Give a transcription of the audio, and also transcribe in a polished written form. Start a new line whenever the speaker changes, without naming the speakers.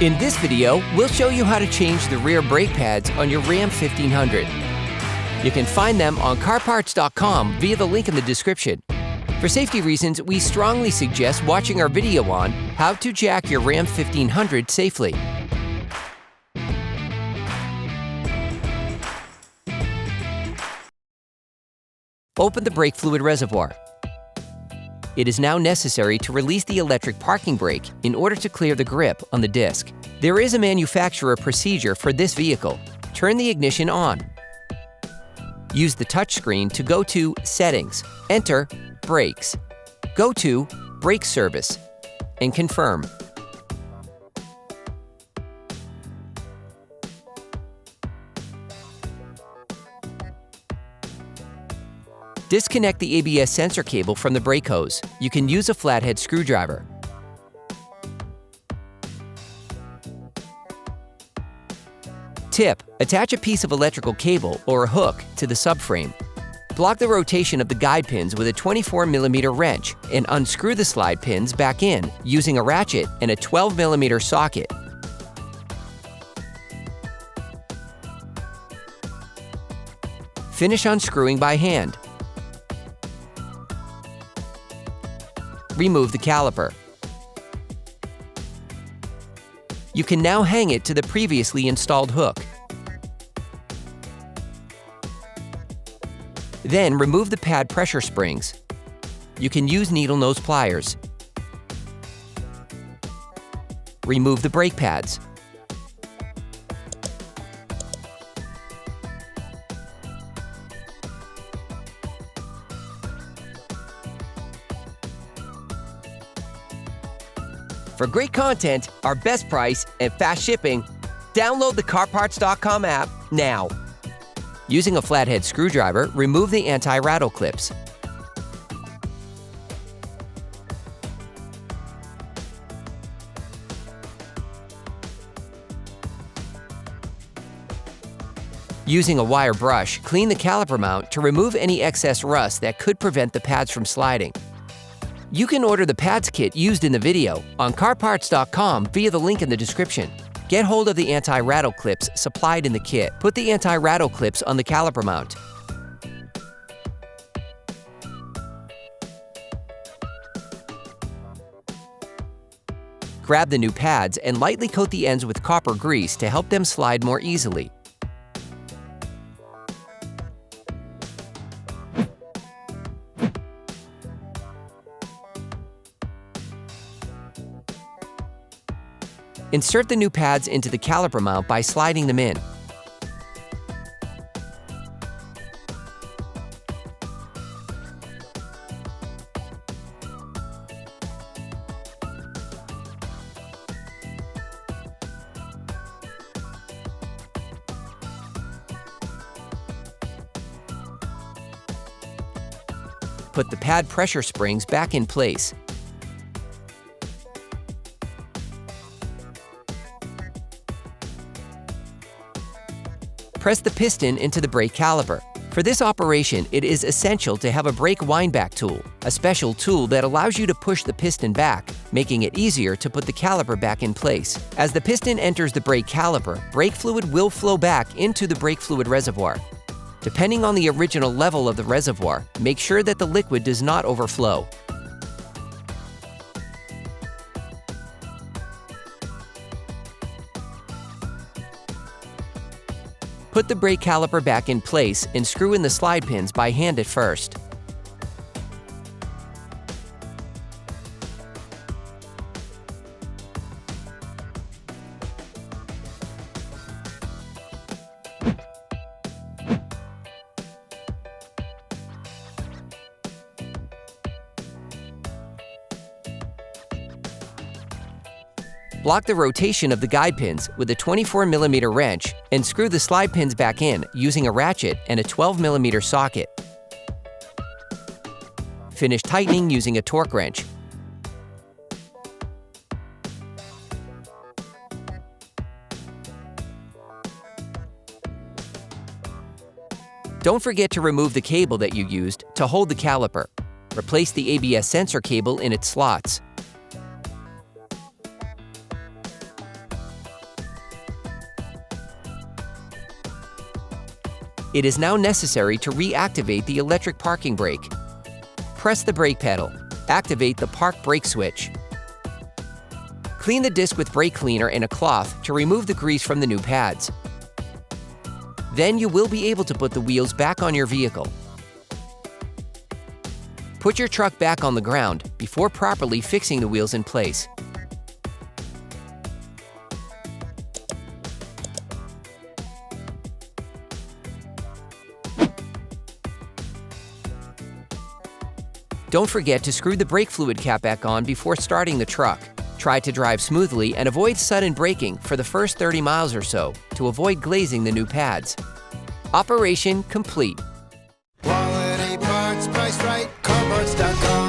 In this video, we'll show you how to change the rear brake pads on your Ram 1500. You can find them on CarParts.com via the link in the description. For safety reasons, we strongly suggest watching our video on how to jack your Ram 1500 safely. Open the brake fluid reservoir. It is now necessary to release the electric parking brake in order to clear the grip on the disc. There is a manufacturer procedure for this vehicle. Turn the ignition on. Use the touchscreen to go to Settings, enter Brakes. Go to Brake Service and confirm. Disconnect the ABS sensor cable from the brake hose. You can use a flathead screwdriver. Tip: attach a piece of electrical cable or a hook to the subframe. Block the rotation of the guide pins with a 24mm wrench and unscrew the slide pins back in using a ratchet and a 12mm socket. Finish unscrewing by hand. Remove the caliper. You can now hang it to the previously installed hook. Then remove the pad pressure springs. You can use needle nose pliers. Remove the brake pads. For great content, our best price, and fast shipping, download the CarParts.com app now. Using a flathead screwdriver, remove the anti-rattle clips. Using a wire brush, clean the caliper mount to remove any excess rust that could prevent the pads from sliding. You can order the pads kit used in the video on CarParts.com via the link in the description. Get hold of the anti-rattle clips supplied in the kit. Put the anti-rattle clips on the caliper mount. Grab the new pads and lightly coat the ends with copper grease to help them slide more easily. Insert the new pads into the caliper mount by sliding them in. Put the pad pressure springs back in place. Press the piston into the brake caliper. For this operation, it is essential to have a brake windback tool, a special tool that allows you to push the piston back, making it easier to put the caliper back in place. As the piston enters the brake caliper, brake fluid will flow back into the brake fluid reservoir. Depending on the original level of the reservoir, make sure that the liquid does not overflow. Put the brake caliper back in place and screw in the slide pins by hand at first. Block the rotation of the guide pins with a 24mm wrench and screw the slide pins back in using a ratchet and a 12mm socket. Finish tightening using a torque wrench. Don't forget to remove the cable that you used to hold the caliper. Replace the ABS sensor cable in its slots. It is now necessary to reactivate the electric parking brake. Press the brake pedal. Activate the park brake switch. Clean the disc with brake cleaner and a cloth to remove the grease from the new pads. Then you will be able to put the wheels back on your vehicle. Put your truck back on the ground before properly fixing the wheels in place. Don't forget to screw the brake fluid cap back on before starting the truck. Try to drive smoothly and avoid sudden braking for the first 30 miles or so to avoid glazing the new pads. Operation complete.
Quality parts, priced right, CarParts.com.